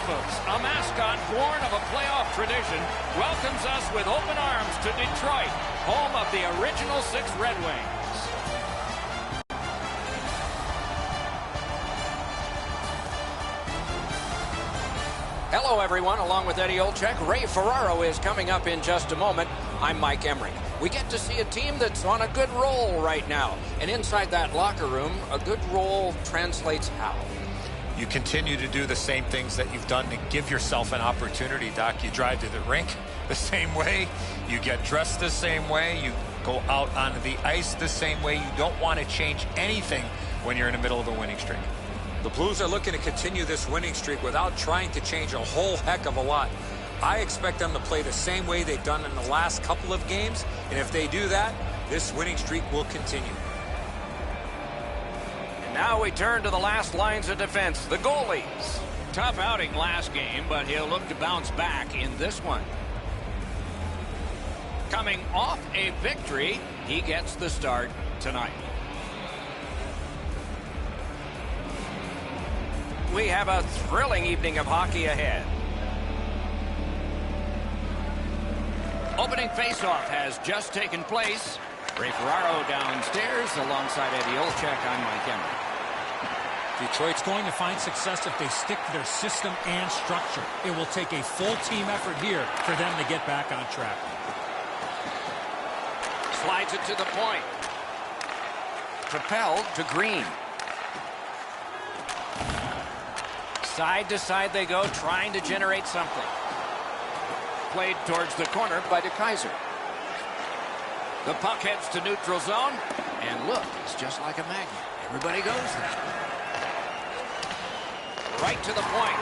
Rifles, a mascot born of a playoff tradition, welcomes us with open arms to Detroit, home of the original 6 Red Wings. Hello, everyone. Along with Eddie Olczyk, Ray Ferraro is coming up in just a moment. I'm Mike Emrick. We get to see a team that's on a good roll right now. And inside that locker room, a good roll translates how? You continue to do the same things that you've done to give yourself an opportunity, Doc. You drive to the rink the same way. You get dressed the same way. You go out onto the ice the same way. You don't want to change anything when you're in the middle of a winning streak. The Blues are looking to continue this winning streak without trying to change a whole heck of a lot. I expect them to play the same way they've done in the last couple of games, and if they do that, this winning streak will continue. And now we turn to the last lines of defense, the goalies. Tough outing last game, but he'll look to bounce back in this one. Coming off a victory, he gets the start tonight. We have a thrilling evening of hockey ahead. Opening faceoff has just taken place. Ray Ferraro downstairs alongside Eddie Olczyk. I'm Mike Emrick. Detroit's going to find success if they stick to their system and structure. It will take a full team effort here for them to get back on track. Slides it to the point. Propelled to Green. Side to side they go, trying to generate something. Played towards the corner by DeKeyser. The puck heads to neutral zone. And look, it's just like a magnet. Everybody goes there. Right to the point.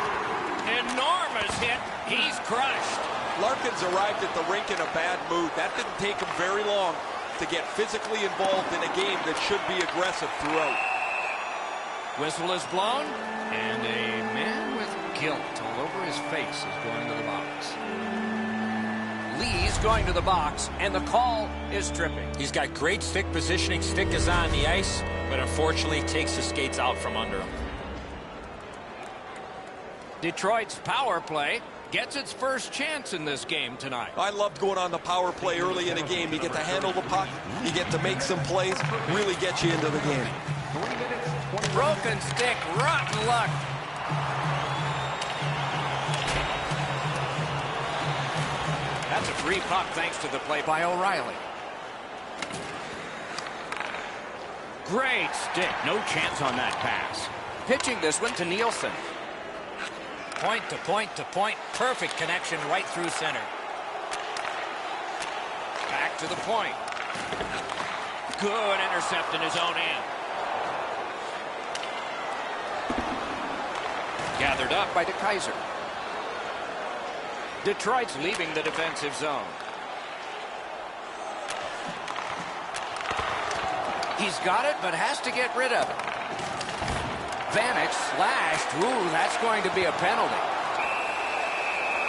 Enormous hit. He's crushed. Larkins arrived at the rink in a bad mood. That didn't take him very long to get physically involved in a game that should be aggressive throughout. Whistle is blown, and a man with guilt all over his face is going to the box. Lee's going to the box, and the call is tripping. He's got great stick positioning. Stick is on the ice, but unfortunately takes the skates out from under him. Detroit's power play gets its first chance in this game tonight. I loved going on the power play early in a game. You get to handle the puck, you get to make some plays, really get you into the game. Broken stick, rotten luck. That's a free puck thanks to the play by O'Reilly. Great stick, no chance on that pass. Pitching this one to Nielsen. Point to point to point, perfect connection right through center. Back to the point. Good intercept in his own end. Gathered up by DeKeyser. Detroit's leaving the defensive zone. He's got it, but has to get rid of it. Vanek slashed. Ooh, that's going to be a penalty.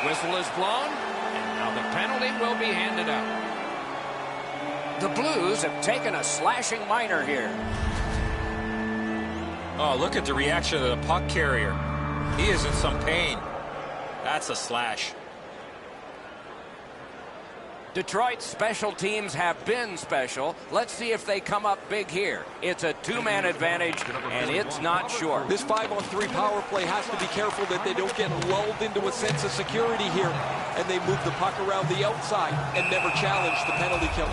Whistle is blown, and now the penalty will be handed out. The Blues have taken a slashing minor here. Oh, look at the reaction of the puck carrier. He is in some pain. That's a slash. Detroit's special teams have been special. Let's see if they come up big here. It's a two-man advantage, and it's not short. This 5-on-3 power play has to be careful that they don't get lulled into a sense of security here, and they move the puck around the outside and never challenge the penalty killers.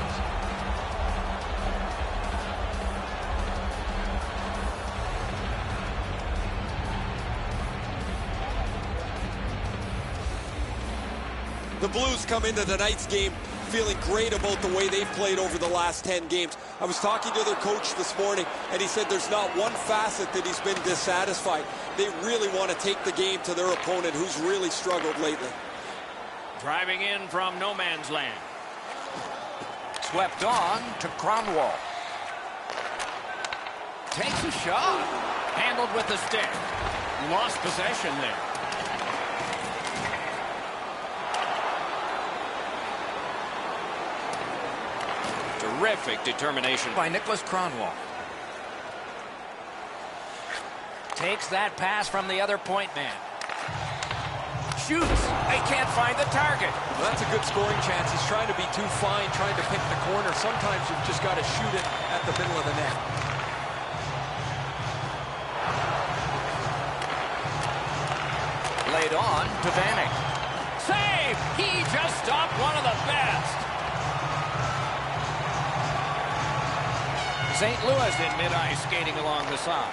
The Blues come into tonight's game feeling great about the way they've played over the last 10 games. I was talking to their coach this morning, and he said there's not one facet that he's been dissatisfied. They really want to take the game to their opponent, who's really struggled lately. Driving in from no man's land. Swept on to Kronwall. Takes a shot. Handled with the stick. Lost possession there. Terrific determination by Niklas Kronwall. Takes that pass from the other point man. shoots. They can't find the target. Well, that's a good scoring chance. He's trying to be too fine, trying to pick the corner. Sometimes you've just got to shoot it at the middle of the net. Laid on to Vanek. Save! He just stopped one of the best. St. Louis in mid-ice skating along the side.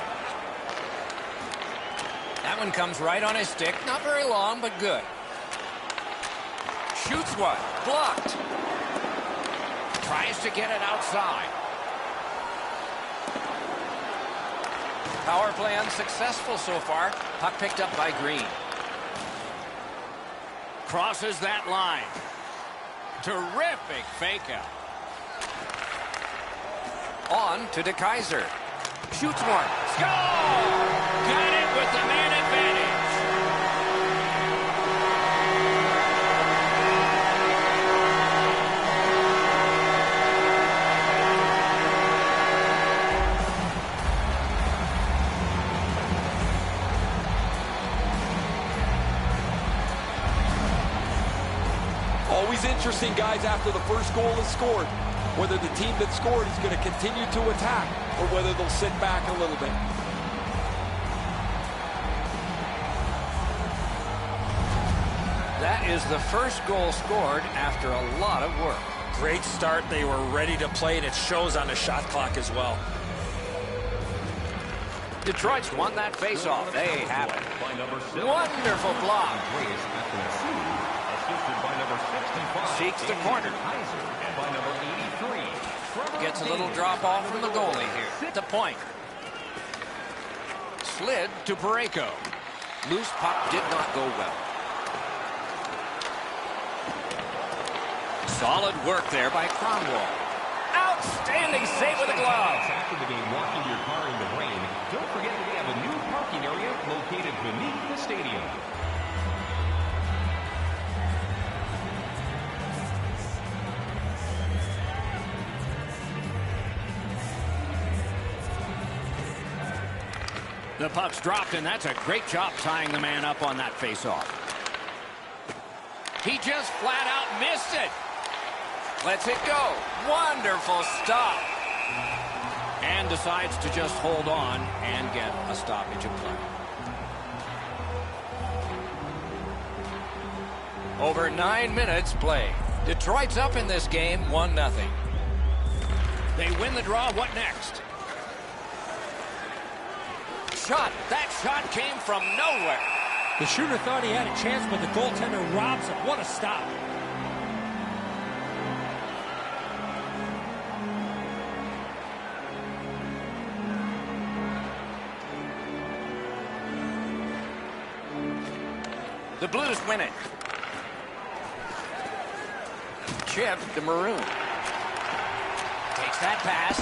That one comes right on his stick. Not very long, but good. Shoots one. Blocked. Tries to get it outside. Power play unsuccessful so far. Puck picked up by Green. Crosses that line. Terrific fake out. On to DeKeyser. Shoots one. Score! Got it with the man advantage. Always interesting, guys, after the first goal is scored, whether the team that scored is going to continue to attack or whether they'll sit back a little bit. That is the first goal scored after a lot of work. Great start. They were ready to play, and it shows on the shot clock as well. Detroit's won that faceoff. They have it. Wonderful block. Seeks the corner. Gets a little drop off from the goalie here. The point. Slid to Parayko. Loose puck did not go well. Solid work there by Kronwall. Outstanding save with the glove. After the game, walking your car in the rain, don't forget that we have a new parking area located beneath the stadium. The puck's dropped, and that's a great job tying the man up on that faceoff. He just flat out missed it. Lets it go. Wonderful stop. And decides to just hold on and get a stoppage of play. Over 9 minutes played. Detroit's up in this game 1-0. They win the draw. What next? Shot. That shot came from nowhere. The shooter thought he had a chance, but the goaltender robs him. What a stop. The Blues win it. Chip to Maroon. Takes that pass.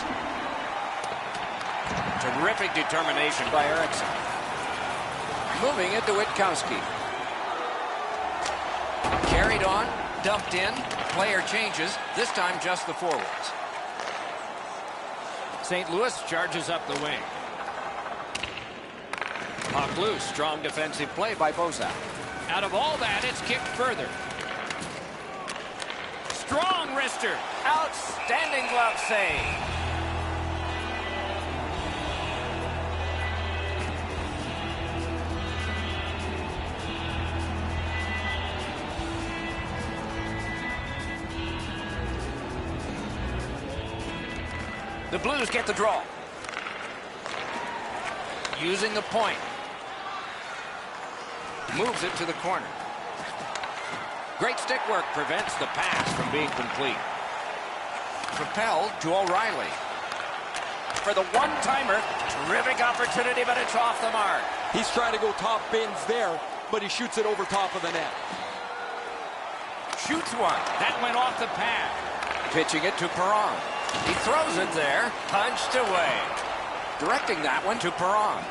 Terrific determination by Eriksson. Moving it to Witkowski. Carried on, dumped in, player changes, this time just the forwards. St. Louis charges up the wing. Puck loose, strong defensive play by Bozak. Out of all that, it's kicked further. Strong wrister. Outstanding glove save. The Blues get the draw. Using the point. Moves it to the corner. Great stick work prevents the pass from being complete. Propelled to O'Reilly. For the one-timer, terrific opportunity, but it's off the mark. He's trying to go top bins there, but he shoots it over top of the net. Shoots one. That went off the pad. Pitching it to Perron. He throws it there. Punched away. Directing that one to Perron.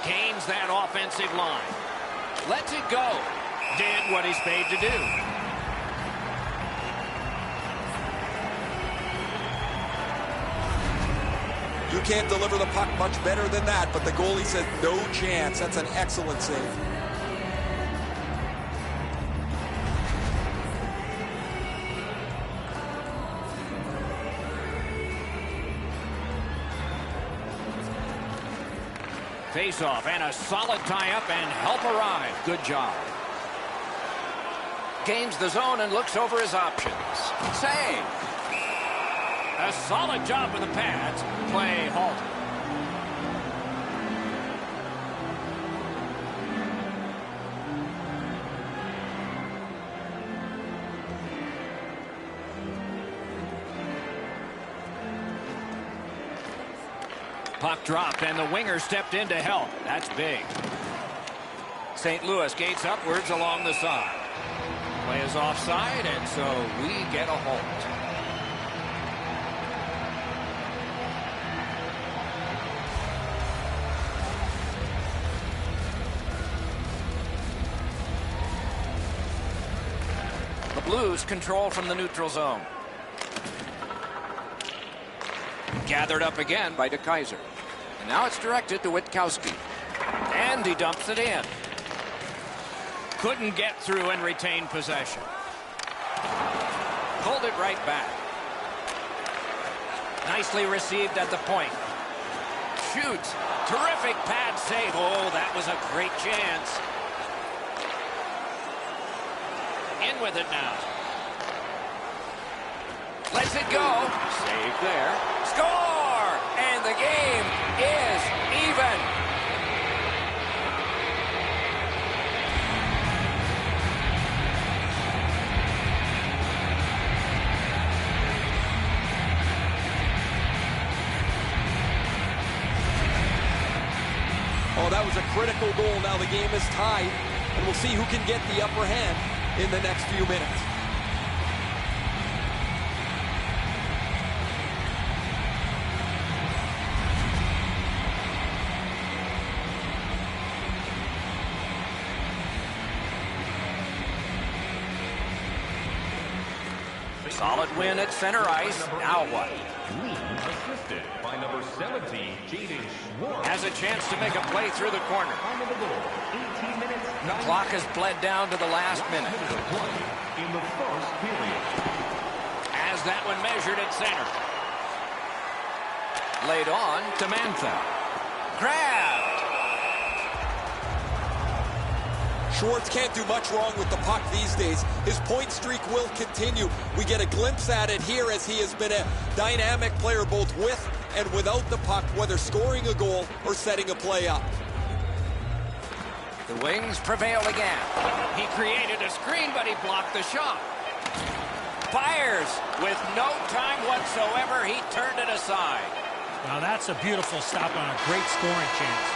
Gains that offensive line. Lets it go. Did what he's paid to do. You can't deliver the puck much better than that, but the goalie said no chance. That's an excellent save. Face-off and a solid tie-up and help arrive. Good job. Gains the zone and looks over his options. Save. A solid job with the pads. Play halted. Puck dropped, and the winger stepped in to help. That's big. St. Louis gates upwards along the side. Play is offside, and so we get a halt. The Blues control from the neutral zone. Gathered up again by DeKeyser. And now it's directed to Witkowski. And he dumps it in. Couldn't get through and retain possession. Pulled it right back. Nicely received at the point. Shoots. Terrific pad save. Oh, that was a great chance. In with it now. Lets it go. Save there. Score! And the game is even. Oh, that was a critical goal. Now the game is tied, and we'll see who can get the upper hand in the next few minutes. Solid win at center ice. Now what? Assisted by number 17, Jaden Schwartz. Has a chance to make a play through the corner. Time of the goal, 18 minutes, The clock has bled down to the last minute. minute of play in the first period. Has that one measured at center. Laid on to Mantha. Grabbed. Schwartz can't do much wrong with the puck these days. His point streak will continue. We get a glimpse at it here as he has been a dynamic player both with and without the puck, whether scoring a goal or setting a play up. The Wings prevail again. He created a screen, but he blocked the shot. Fires with no time whatsoever. He turned it aside. Now that's a beautiful stop on a great scoring chance.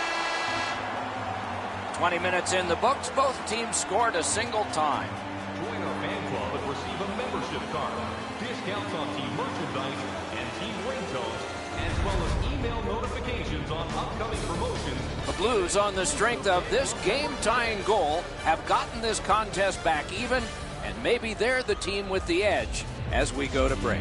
20 minutes in the books. Both teams scored a single time. Join our fan club and receive a membership card, discounts on team merchandise and team ringtones, as well as email notifications on upcoming promotions. The Blues, on the strength of this game-tying goal, have gotten this contest back even, and maybe they're the team with the edge as we go to break.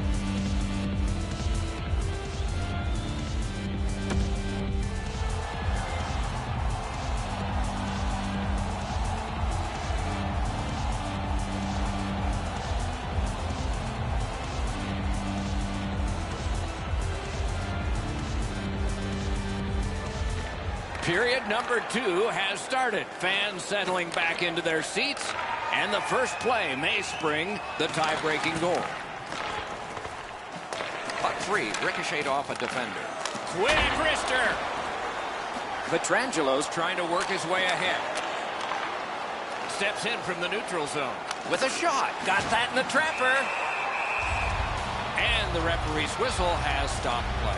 Period number 2 has started. Fans settling back into their seats. And the first play may spring the tie-breaking goal. Puck free, ricocheted off a defender. Quick wrister. Petrangelo's trying to work his way ahead. Steps in from the neutral zone. With a shot. Got that in the trapper. And the referee's whistle has stopped play.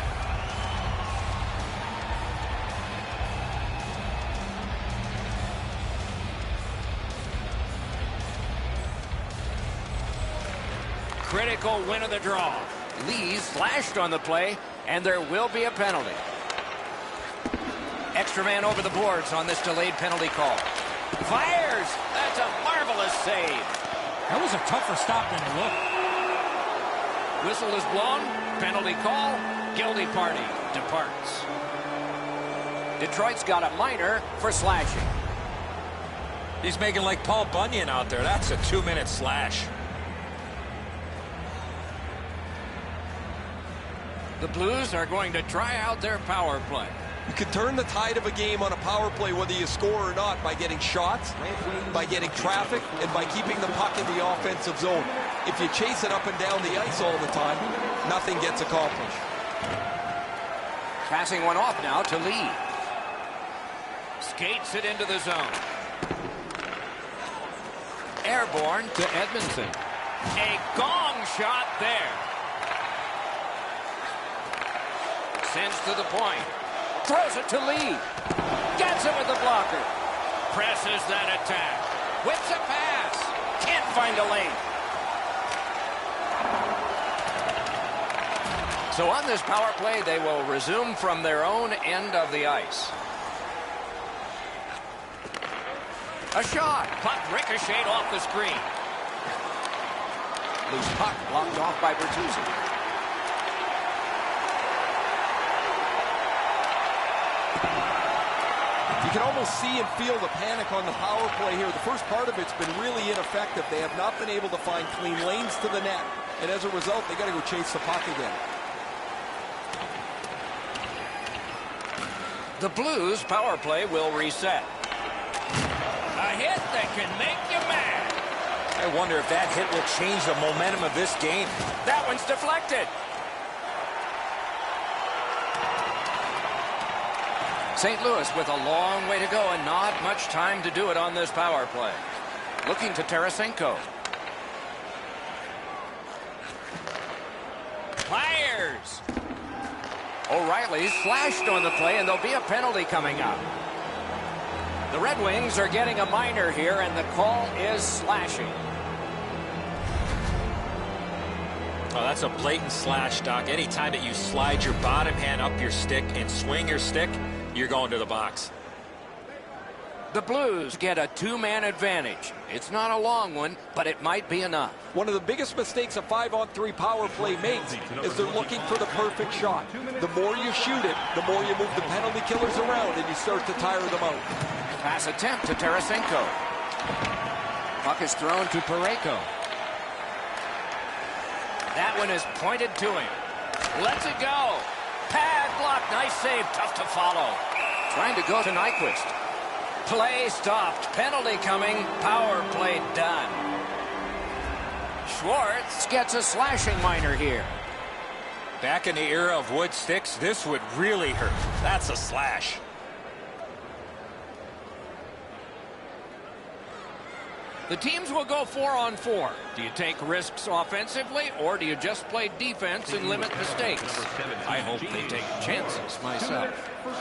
Critical win of the draw. Lee slashed on the play, and there will be a penalty. Extra man over the boards on this delayed penalty call. Fires! That's a marvelous save. That was a tougher stop than it looked. Whistle is blown. Penalty call. Guilty party departs. Detroit's got a minor for slashing. He's making like Paul Bunyan out there. That's a 2-minute slash. The Blues are going to try out their power play. You can turn the tide of a game on a power play, whether you score or not, by getting shots, by getting traffic, and by keeping the puck in the offensive zone. If you chase it up and down the ice all the time, nothing gets accomplished. Passing one off now to Lee. Skates it into the zone. Airborne to Edmondson. A gong shot there. Sends to the point. Throws it to Lee. Gets it with the blocker. Presses that attack. Whips a pass. Can't find a lane. So on this power play, they will resume from their own end of the ice. A shot. Puck ricocheted off the screen. Loose puck blocked off by Bertuzzi. You can almost see and feel the panic on the power play here. The first part of it's been really ineffective. They have not been able to find clean lanes to the net. And as a result, they got to go chase the puck again. The Blues power play will reset. A hit that can make you mad. I wonder if that hit will change the momentum of this game. That one's deflected. St. Louis with a long way to go and not much time to do it on this power play. Looking to Tarasenko. Fires. O'Reilly's flashed on the play, and there'll be a penalty coming up. The Red Wings are getting a minor here, and the call is slashing. Oh, that's a blatant slash, Doc. Anytime that you slide your bottom hand up your stick and swing your stick, you're going to the box. The Blues get a two-man advantage. It's not a long one, but it might be enough. One of the biggest mistakes a 5-on-3 power play makes is they're looking for the perfect shot. The more you shoot it, the more you move the penalty killers around and you start to tire them out. Pass attempt to Tarasenko. Puck is thrown to Parayko. That one is pointed to him. Lets it go. Pad block. Nice save. Tough to follow. Trying to go to Nyquist. Play stopped. Penalty coming. Power play done. Schwartz gets a slashing minor here. Back in the era of wood sticks, this would really hurt. That's a slash. The teams will go 4-on-4. Do you take risks offensively, or do you just play defense and limit mistakes? I hope they take chances myself.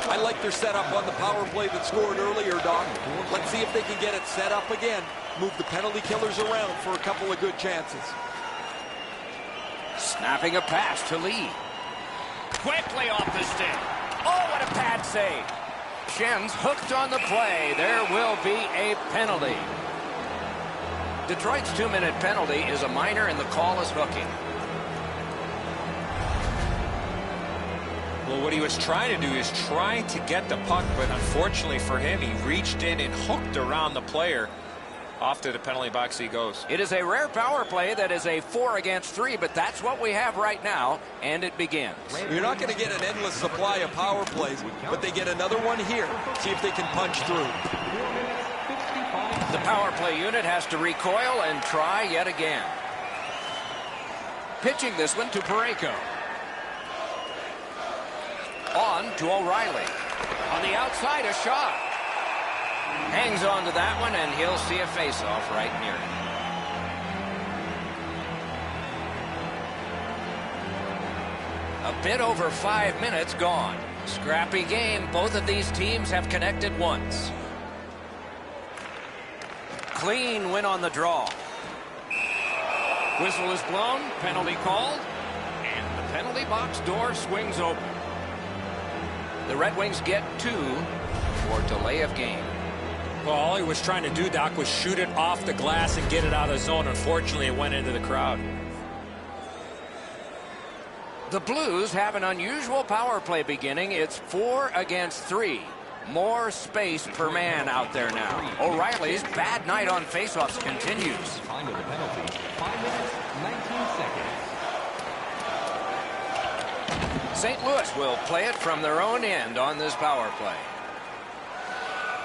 I like their setup on the power play that scored earlier, Doc. Let's see if they can get it set up again. Move the penalty killers around for a couple of good chances. Snapping a pass to Lee. Quickly off the stick. Oh, what a pad save. Schen's hooked on the play. There will be a penalty. Detroit's 2-minute penalty is a minor, and the call is hooking. Well, what he was trying to do is trying to get the puck, but unfortunately for him, he reached in and hooked around the player. Off to the penalty box he goes. It is a rare power play that is a 4-against-3, but that's what we have right now, and it begins. You're not going to get an endless supply of power plays, but they get another one here. See if they can punch through. The power play unit has to recoil and try yet again. Pitching this one to Parayko. On to O'Reilly. On the outside, a shot. Hangs on to that one, and he'll see a face-off right near him. A bit over 5 minutes gone. Scrappy game. Both of these teams have connected once. Clean win on the draw. Whistle is blown. Penalty called. And the penalty box door swings open. The Red Wings get 2 for delay of game. Well, all he was trying to do, Doc, was shoot it off the glass and get it out of the zone. Unfortunately, it went into the crowd. The Blues have an unusual power play beginning. It's 4-against-3. More space per man out there now. O'Reilly's bad night on faceoffs continues. Time of the penalty, 5 minutes, 19 seconds. St. Louis will play it from their own end on this power play.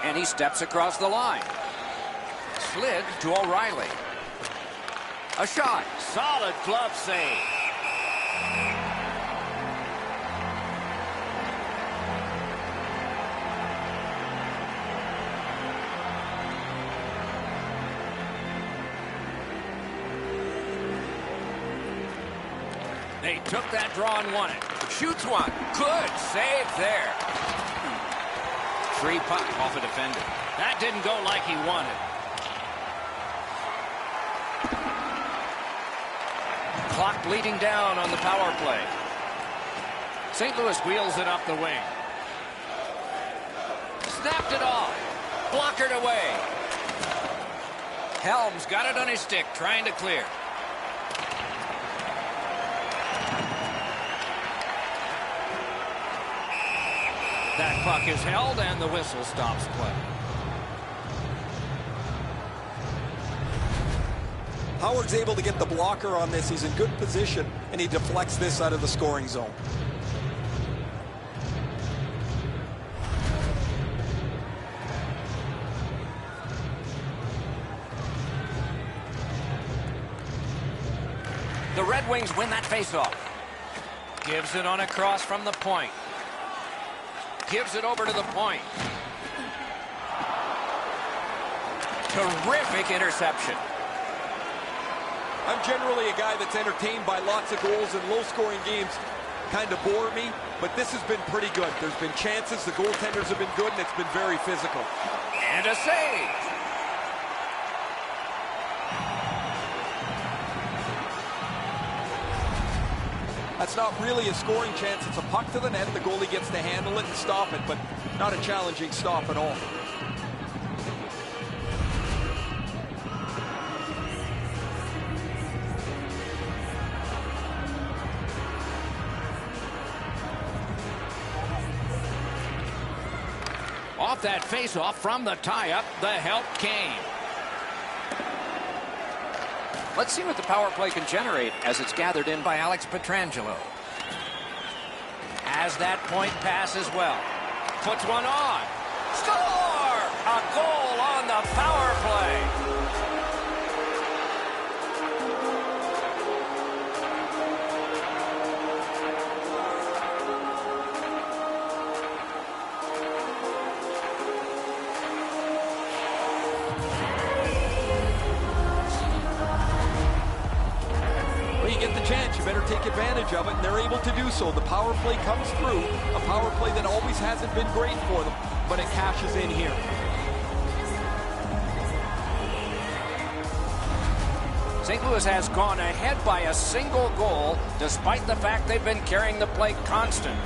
And he steps across the line. Slid to O'Reilly. A shot. Solid glove save. They took that draw and won it. Shoots one. Good save there. Free puck off a defender. That didn't go like he wanted. Clock bleeding down on the power play. St. Louis wheels it up the wing. Snapped it off. Blockered away. Helms got it on his stick, trying to clear. That puck is held, and the whistle stops play. Howard's able to get the blocker on this. He's in good position, and he deflects this out of the scoring zone. The Red Wings win that faceoff. Gives it on a cross from the point. Gives it over to the point. Terrific interception. I'm generally a guy that's entertained by lots of goals, and low-scoring games kind of bore me, but this has been pretty good. There's been chances, the goaltenders have been good, and it's been very physical. And a save. That's not really a scoring chance. It's a puck to the net. The goalie gets to handle it and stop it, but not a challenging stop at all. Off that face-off from the tie-up, the help came. Let's see what the power play can generate as it's gathered in by Alex Pietrangelo. Has that point pass as well. Puts one on. Score! A goal on the power play. Chance, you better take advantage of it, and they're able to do so. The power play comes through, a power play that always hasn't been great for them, but it cashes in here. St. Louis has gone ahead by a single goal, despite the fact they've been carrying the play constantly.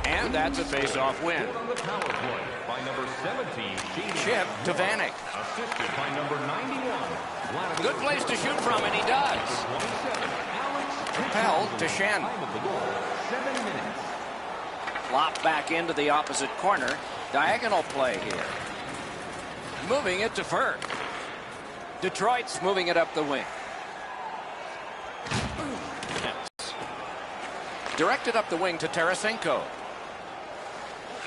And that's a face-off win. On the power play by number 17, Chip to Vanek. assisted by number 91. Good place to shoot from, and he does. Propelled to Shannon. Time of the goal, 7 minutes. Flop back into the opposite corner. Diagonal play here. Moving it to Ferg. Detroit's moving it up the wing. Directed up the wing to Tarasenko.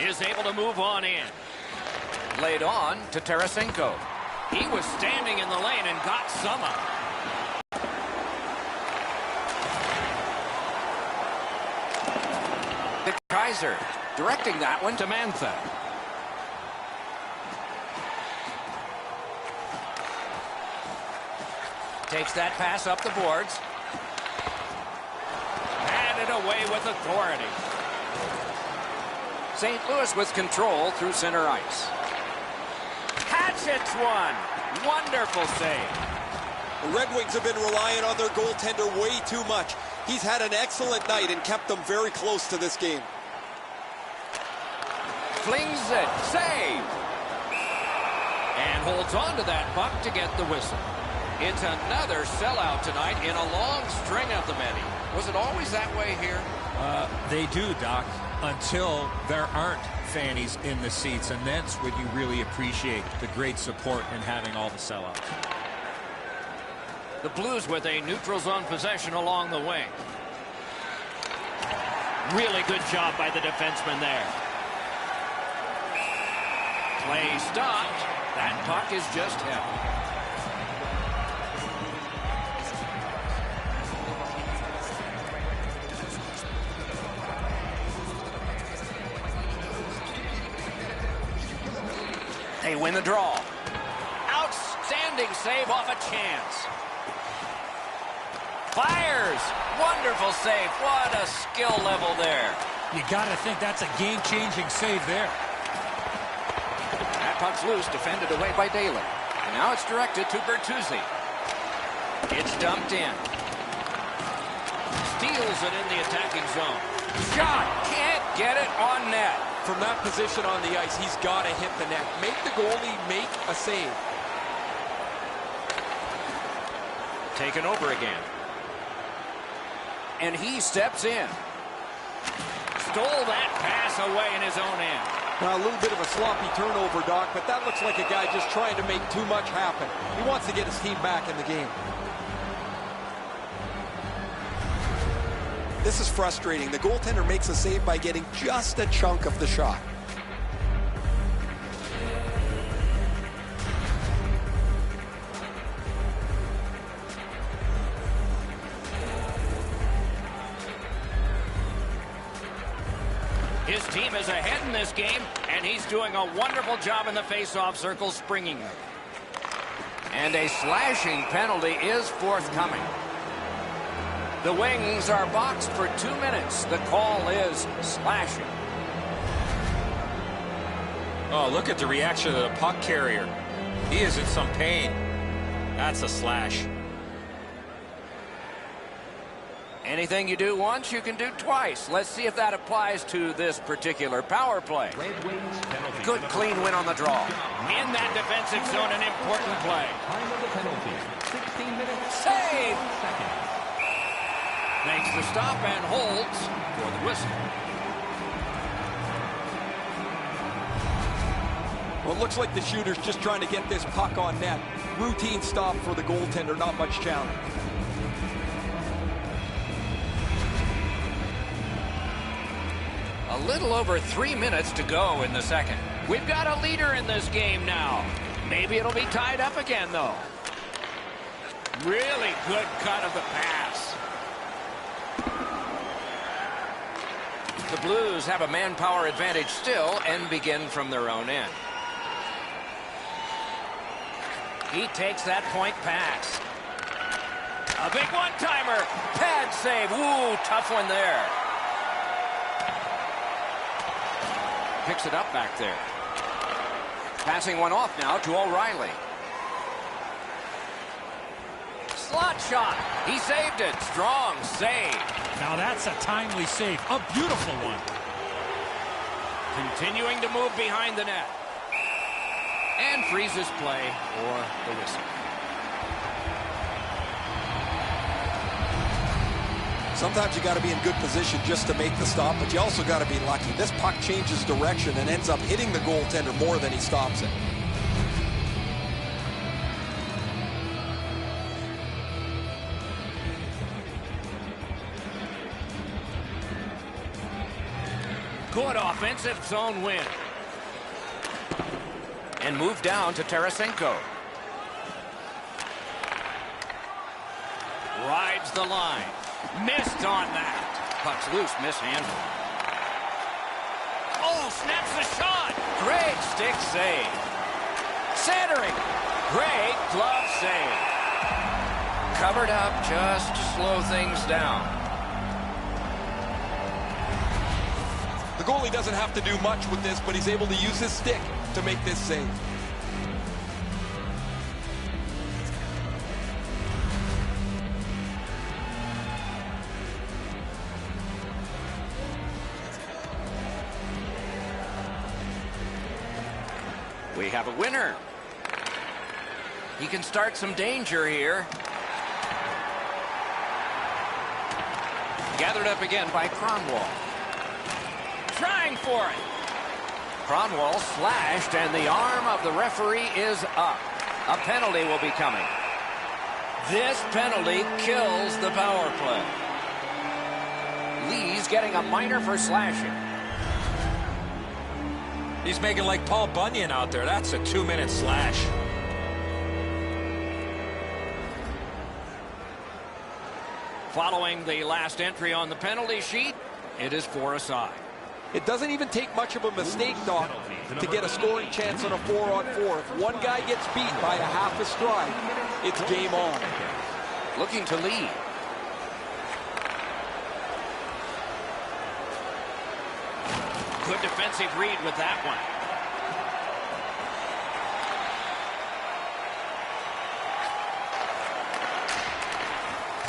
Is able to move on in. Laid on to Tarasenko. He was standing in the lane and got some up. De Kaiser directing that one to Mantha. Takes that pass up the boards. Had it away with authority. St. Louis with control through center ice. Hatchets one. Wonderful save. The Red Wings have been relying on their goaltender way too much. He's had an excellent night and kept them very close to this game. Flings it. Save. And holds on to that puck to get the whistle. It's another sellout tonight in a long string of them, Eddie. Was it always that way here? They do, Doc, until there aren't fannies in the seats, and that's when you really appreciate the great support and having all the sellouts. The Blues with a neutral zone possession along the wing. Really good job by the defenseman there. Play stopped. That puck is just held. They win the draw. Outstanding save off a chance. Fires. Wonderful save. What a skill level there. You got to think that's a game-changing save there. That puck's loose, defended away by Daly. And now it's directed to Bertuzzi. It's dumped in. Steals it in the attacking zone. Shot. Can't get it on net. From that position on the ice, he's got to hit the net. Make the goalie make a save. Taken over again. And he steps in. Stole that pass away in his own end. Now, a little bit of a sloppy turnover, Doc, but that looks like a guy just trying to make too much happen. He wants to get his team back in the game. This is frustrating. The goaltender makes a save by getting just a chunk of the shot. His team is ahead in this game, and he's doing a wonderful job in the face-off circle, springing them. And a slashing penalty is forthcoming. The Wings are boxed for 2 minutes. The call is slashing. Oh, look at the reaction of the puck carrier. He is in some pain. That's a slash. Anything you do once, you can do twice. Let's see if that applies to this particular power play. Red Wings penalty. Good, clean win on the draw. In that defensive zone, an important play. Time of the penalty, 16 minutes. Save! Seconds. Makes the stop and holds for the whistle. Well, it looks like the shooter's just trying to get this puck on net. Routine stop for the goaltender, not much challenge. A little over 3 minutes to go in the second. We've got a leader in this game now. Maybe it'll be tied up again, though. Really good cut of the pass. The Blues have a manpower advantage still and begin from their own end. He takes that point pass. A big one-timer. Pad save. Ooh, tough one there. Picks it up back there. Passing one off now to O'Reilly. Slot shot. He saved it. Strong save. Now that's a timely save. A beautiful one. Continuing to move behind the net. And freezes play for the whistle. Sometimes you got to be in good position just to make the stop, but you also got to be lucky. This puck changes direction and ends up hitting the goaltender more than he stops it. Good offensive zone win. And move down to Tarasenko. Rides the line. Missed on that. Puck's loose, mishandled. Oh, snaps the shot. Great stick save. Centering. Great glove save. Covered up just to slow things down. The goalie doesn't have to do much with this, but he's able to use his stick to make this save. We have a winner. He can start some danger here. Gathered up again by Kronwall. Trying for it. Kronwall slashed, and the arm of the referee is up. A penalty will be coming. This penalty kills the power play. Lee's getting a minor for slashing. He's making like Paul Bunyan out there. That's a 2-minute slash. Following the last entry on the penalty sheet, it is 4 aside. It doesn't even take much of a mistake, Doc, to get a scoring chance on a 4-on-4. If one guy gets beat by a half a stride, it's game on. Looking to lead. Good defensive read with that one.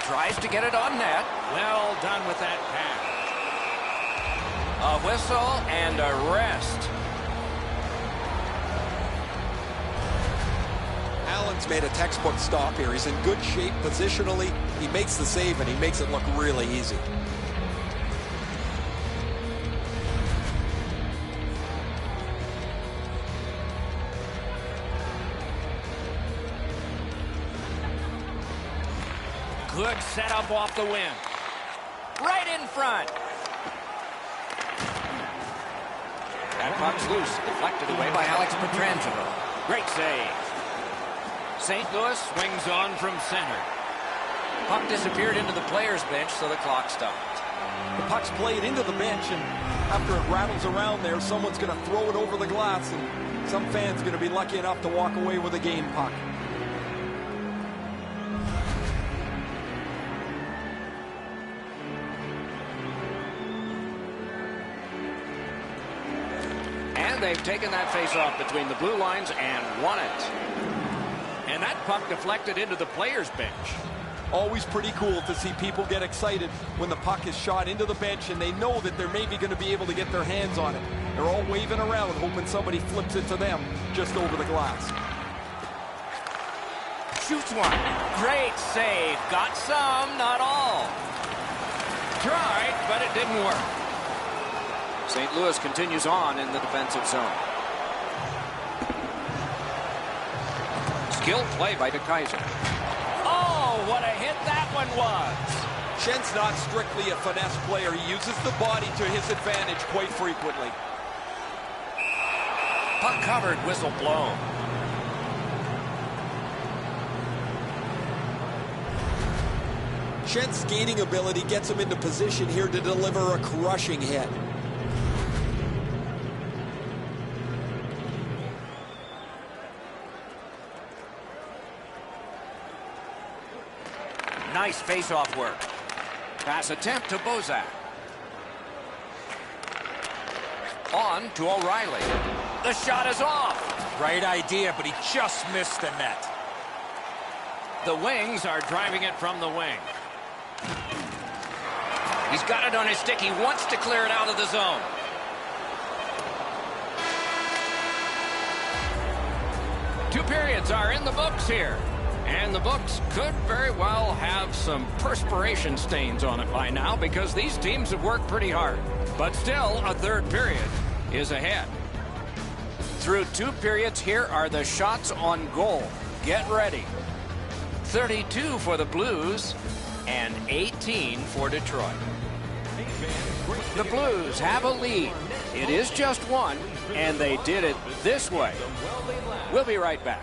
Tries to get it on net. Well done with that pass. A whistle and a rest. Allen's made a textbook stop here. He's in good shape positionally. He makes the save, and he makes it look really easy. Good setup off the wing. Right in front. That puck's loose. Deflected away by Alex Pietrangelo. Great save. St. Louis swings on from center. Puck disappeared into the players' bench, so the clock stopped. The puck's played into the bench, and after it rattles around there, someone's going to throw it over the glass, and some fan's going to be lucky enough to walk away with a game puck. And they've taken that face-off between the blue lines and won it. And that puck deflected into the players' bench. Always pretty cool to see people get excited when the puck is shot into the bench and they know that they're maybe going to be able to get their hands on it. They're all waving around hoping somebody flips it to them just over the glass. Shoots one. Great save. Got some, not all. Tried, but it didn't work. St. Louis continues on in the defensive zone. Skilled play by DeKaiser. Oh, what a hit that one was. Schenn's not strictly a finesse player. He uses the body to his advantage quite frequently. Puck covered, whistle blown. Schenn's skating ability gets him into position here to deliver a crushing hit. Nice face-off work. Pass attempt to Bozak. On to O'Reilly. The shot is off. Right idea, but he just missed the net. The Wings are driving it from the wing. He's got it on his stick. He wants to clear it out of the zone. Two periods are in the books here. And the books could very well have some perspiration stains on it by now because these teams have worked pretty hard. But still, a third period is ahead. Through two periods, here are the shots on goal. Get ready. 32 for the Blues and 18 for Detroit. The Blues have a lead. It is just one, and they did it this way. We'll be right back.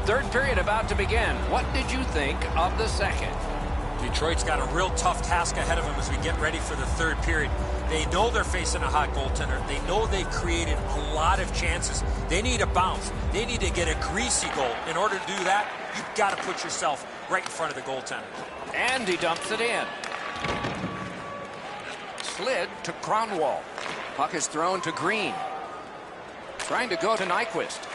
Third period about to begin. What did you think of the second? Detroit's got a real tough task ahead of them as we get ready for the third period. They know they're facing a hot goaltender. They know they've created a lot of chances. They need a bounce. They need to get a greasy goal. In order to do that, you've got to put yourself right in front of the goaltender. And he dumps it in. Slid to Kronwall. Puck is thrown to Green. Trying to go to Nyquist.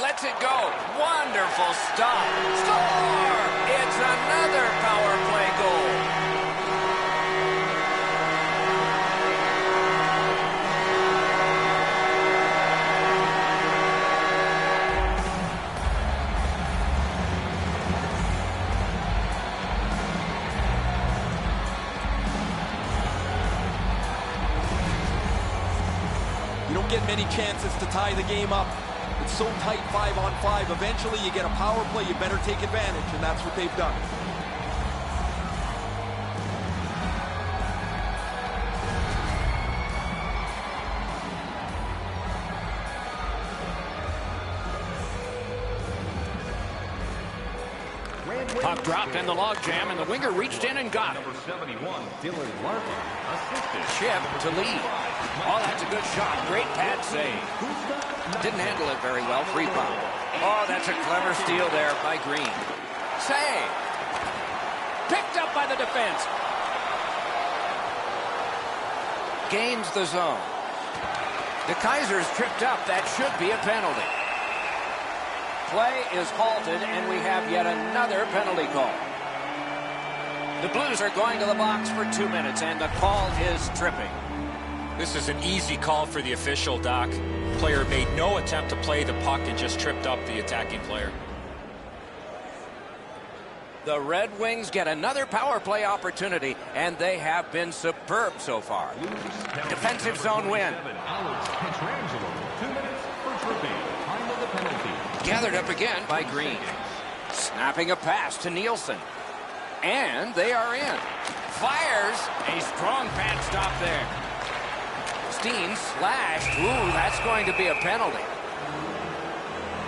Lets it go. Wonderful stop. Score! It's another power play goal. You don't get many chances to tie the game up. It's so tight 5-on-5. Eventually you get a power play, you better take advantage, and that's what they've done. Puck dropped in the logjam, and the winger reached in and got it. Number 71, Dylan Larkin, assisted. Chip to lead. Oh, that's a good shot. Great pad save. Didn't handle it very well. Free pop. Oh, that's a clever steal there by Green. Save. Picked up by the defense. Gains the zone. The Kaisers tripped up. That should be a penalty. Play is halted, and we have yet another penalty call. The Blues are going to the box for 2 minutes, and the call is tripping. This is an easy call for the official, Doc. Player made no attempt to play the puck and just tripped up the attacking player. The Red Wings get another power play opportunity, and they have been superb so far. Defensive zone win. Alex Pietrangelo, 2 minutes for tripping. Time of the penalty. Gathered up again by Green. Snapping a pass to Nielsen. And they are in. Fires. A strong pad stop there. Steen slashed. Ooh, that's going to be a penalty.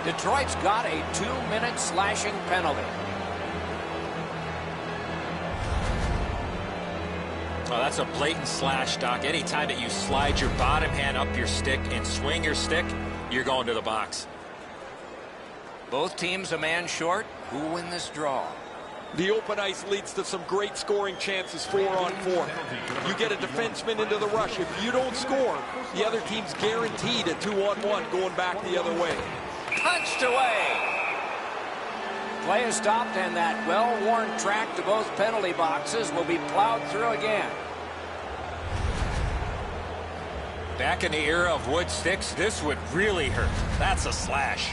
Detroit's got a 2-minute slashing penalty. Oh, that's a blatant slash, Doc. Anytime that you slide your bottom hand up your stick and swing your stick, you're going to the box. Both teams a man short. Who win this draw? The open ice leads to some great scoring chances 4-on-4. You get a defenseman into the rush. If you don't score, the other team's guaranteed a 2-on-1 going back the other way. Punched away. Play is stopped, and that well-worn track to both penalty boxes will be plowed through again. Back in the era of wood sticks, this would really hurt. That's a slash.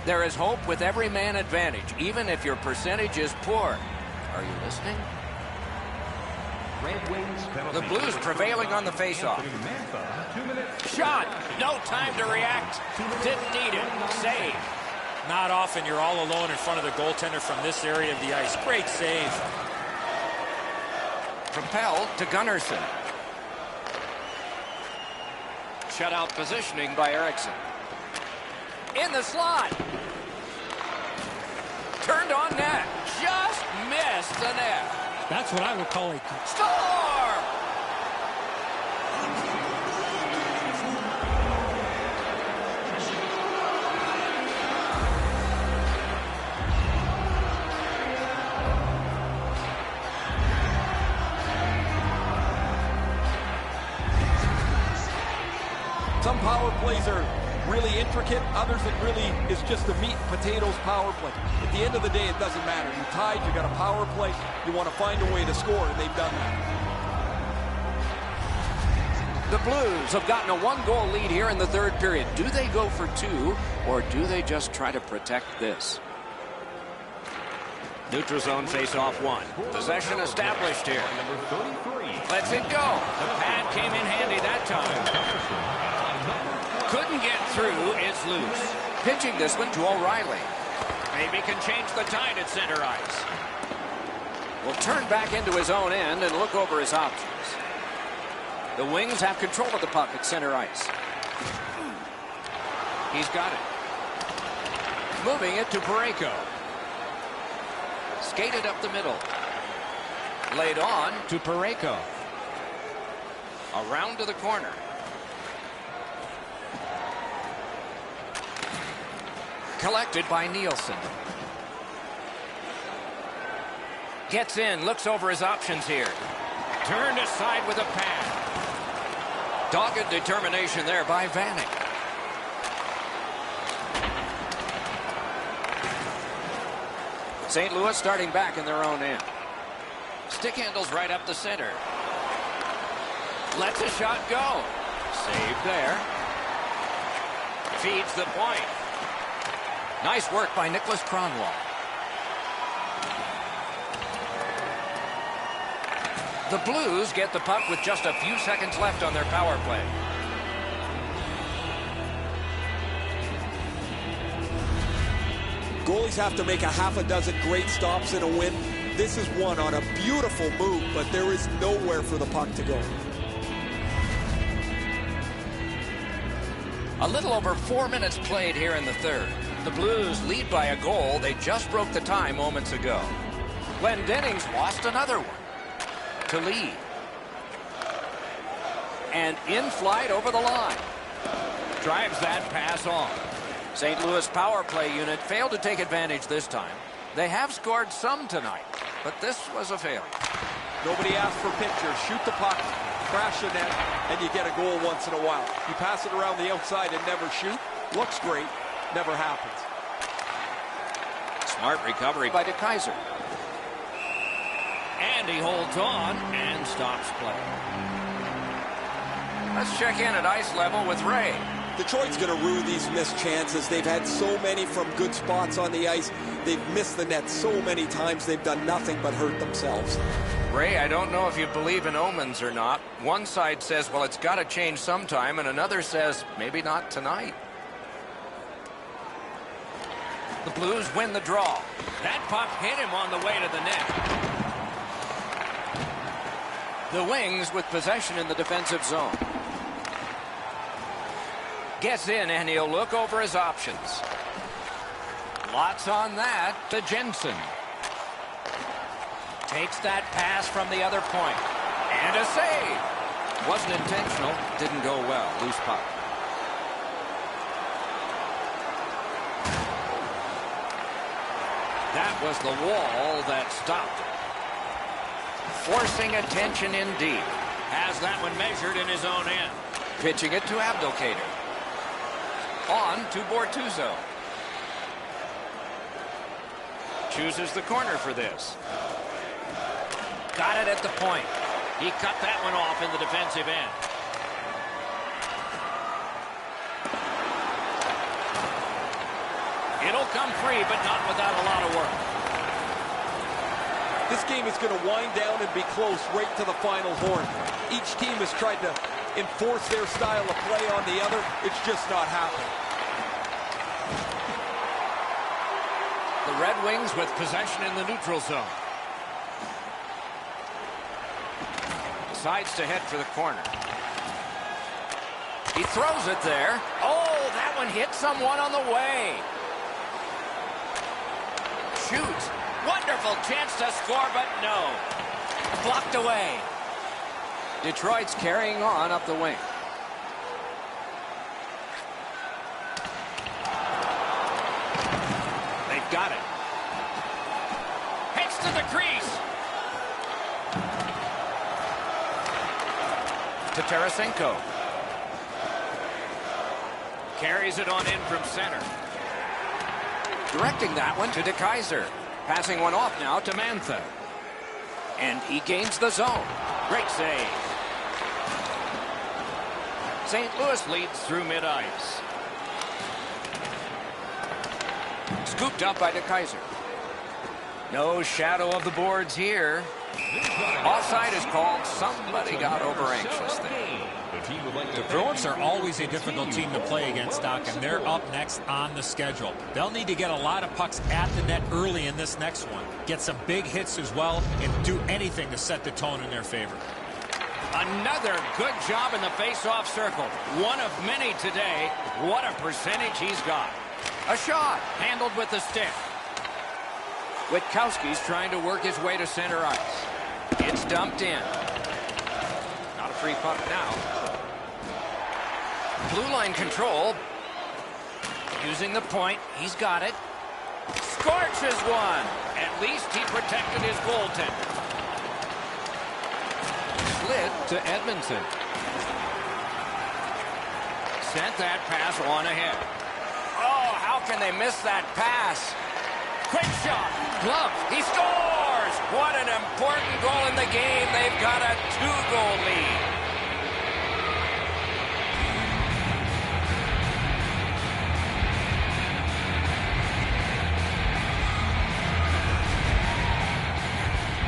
There is hope with every man advantage, even if your percentage is poor. Are you listening? Red Wings penalty. The Blues prevailing on the faceoff. 2 minutes. Shot. No time to react. Didn't need it. Save. Not often you're all alone in front of the goaltender from this area of the ice. Great save. Propelled to Gunnarsson. Shutout positioning by Eriksson. In the slot. Turned on net. Just missed the net. That's what I would call a Score! Some power plays are really intricate, others it really is just a meat and potatoes power play. At the end of the day, it doesn't matter. You tied, you got a power play, you want to find a way to score, and they've done that. The Blues have gotten a 1-goal lead here in the third period. Do they go for 2, or do they just try to protect this? Neutral zone face-off 1. Possession established here. Number 33. Lets it go. The pad came in handy that time. Couldn't get through. It's loose. Pitching this one to O'Reilly. Maybe can change the tide at center ice. Will turn back into his own end and look over his options. The Wings have control of the puck at center ice. He's got it. Moving it to Parayko. Skated up the middle. Laid on to Parayko. Around to the corner. Collected by Nielsen. Gets in, looks over his options here. Turned aside with a pad. Dogged determination there by Vanek. St. Louis starting back in their own end. Stick handles right up the center. Lets a shot go. Saved there. Feeds the point. Nice work by Nicholas Kronwall. The Blues get the puck with just a few seconds left on their power play. Goalies have to make a half a dozen great stops in a win. This is one on a beautiful move, but there is nowhere for the puck to go. A little over 4 minutes played here in the third. The Blues lead by a goal. They just broke the tie moments ago. Glenn Dennings lost another one to lead. And in flight over the line. Drives that pass on. St. Louis power play unit failed to take advantage this time. They have scored some tonight, but this was a failure. Nobody asked for pictures. Shoot the puck, crash the net, and you get a goal once in a while. You pass it around the outside and never shoot. Looks great. Never happens. Smart recovery by DeKeyser. And he holds on and stops play. Let's check in at ice level with Ray. Detroit's going to rue these missed chances. They've had so many from good spots on the ice. They've missed the net so many times. They've done nothing but hurt themselves. Ray, I don't know if you believe in omens or not. One side says, well, it's got to change sometime, and another says, maybe not tonight. The Blues win the draw. That puck hit him on the way to the net. The Wings with possession in the defensive zone. Gets in, and he'll look over his options. Lots on that to Jensen. Takes that pass from the other point. And a save. Wasn't intentional. Didn't go well. Loose puck. That was the wall that stopped it. Forcing attention indeed. Has that one measured in his own end. Pitching it to Abdelkader. On to Bortuzzo. Chooses the corner for this. Got it at the point. He cut that one off in the defensive end. It'll come free, but not without a lot of work. This game is going to wind down and be close right to the final horn. Each team has tried to enforce their style of play on the other. It's just not happening. The Red Wings with possession in the neutral zone. Decides to head for the corner. He throws it there. Oh, that one hit someone on the way. Shoots. Wonderful chance to score, but no. Blocked away. Detroit's carrying on up the wing. They've got it. Heads to the crease. To Tarasenko. Carries it on in from center. Directing that one to DeKeyser. Passing one off now to Mantha. And he gains the zone. Great save. St. Louis leads through mid-ice. Scooped up by DeKeyser. No shadow of the boards here. Offside is called. Somebody got over anxious there. The Bruins are always a difficult team to play against, Doc, and they're up next on the schedule. They'll need to get a lot of pucks at the net early in this next one. Get some big hits as well, and do anything to set the tone in their favor. Another good job in the face-off circle. One of many today. What a percentage he's got. A shot. Handled with the stick. Witkowski's trying to work his way to center ice. It's dumped in. Not a free puck now. Blue line control. Using the point. He's got it. Scorches one. At least he protected his goaltender. Slid to Edmondson. Sent that pass on ahead. Oh, how can they miss that pass? Quick shot. Glove. He scores. What an important goal in the game. They've got a 2-goal lead.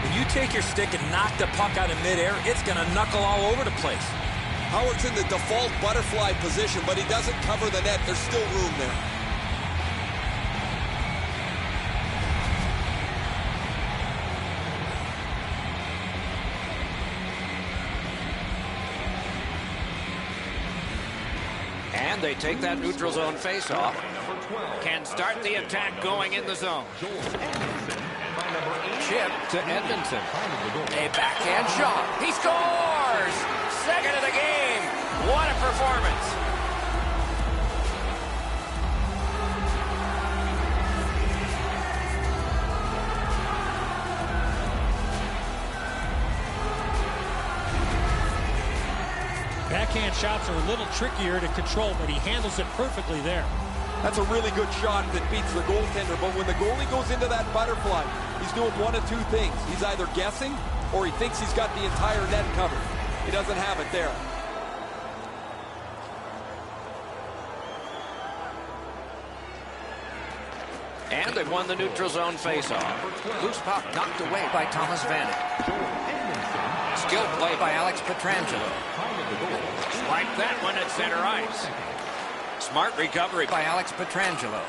When you take your stick and knock the puck out of midair, it's going to knuckle all over the place. Howard's in the default butterfly position, but he doesn't cover the net. There's still room there. And they take that neutral zone face-off. Can start the attack going in the zone. Chip to Edmondson. A backhand shot. He scores! Second of the game. What a performance. Backhand shots are a little trickier to control, but he handles it perfectly there. That's a really good shot that beats the goaltender, but when the goalie goes into that butterfly, he's doing one of two things. He's either guessing or he thinks he's got the entire net covered. He doesn't have it there. And they've won the neutral zone faceoff. Loose puck knocked away by Thomas Vanek. Skilled play by Alex Pietrangelo. Swipe that one at center ice. Smart recovery by Alex Pietrangelo.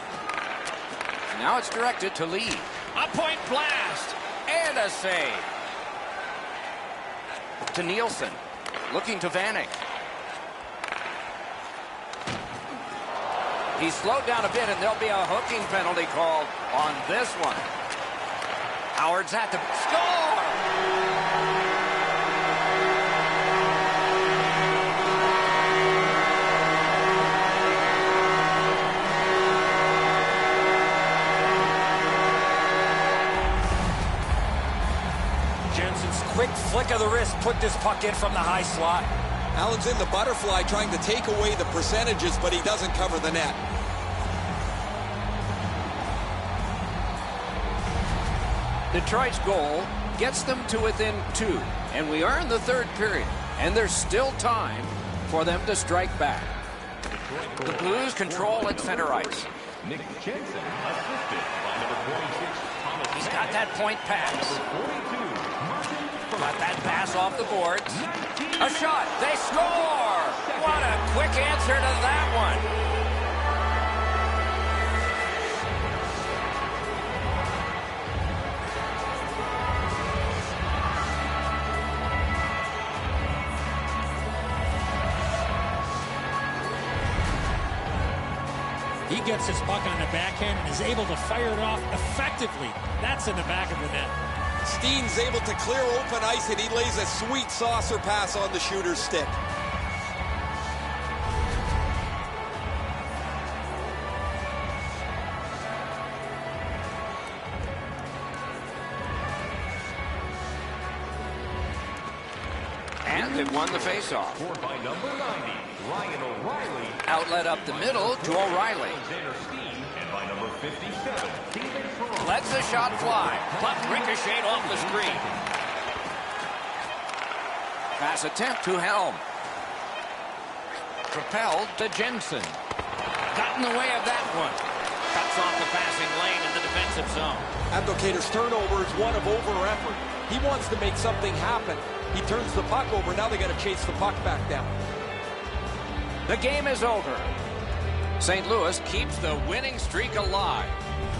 Now it's directed to Lee. A point blast and a save. To Nielsen. Looking to Vanek. He's slowed down a bit, and there'll be a hooking penalty called on this one. Howard's at the score! Jensen's quick flick of the wrist put this puck in from the high slot. Allen's in the butterfly trying to take away the percentages, but he doesn't cover the net. Detroit's goal gets them to within 2, and we are in the third period, and there's still time for them to strike back. The Blues control at center ice. Nick Jensen, assisted by number 26, Thomas. He's got that point pass. Got that pass off the boards. A shot. They score! What a quick answer to that one. He gets his puck on the backhand and is able to fire it off effectively. That's in the back of the net. Steen's able to clear open ice, and he lays a sweet saucer pass on the shooter's stick. And they've won the faceoff. Scored by number 90, Ryan O'Reilly. Outlet up the middle to O'Reilly. Alexander Steen, and by number 57, Felix Ferraro. Lets the shot fly. Puck ricocheted off the screen. Pass attempt to Helm. Propelled to Jensen. Got in the way of that one. Cuts off the passing lane in the defensive zone. Abdelkader's turnover is one of over effort. He wants to make something happen. He turns the puck over. Now they got to chase the puck back down. The game is over. St. Louis keeps the winning streak alive.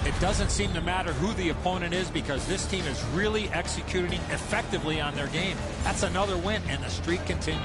It doesn't seem to matter who the opponent is because this team is really executing effectively on their game. That's another win, and the streak continues.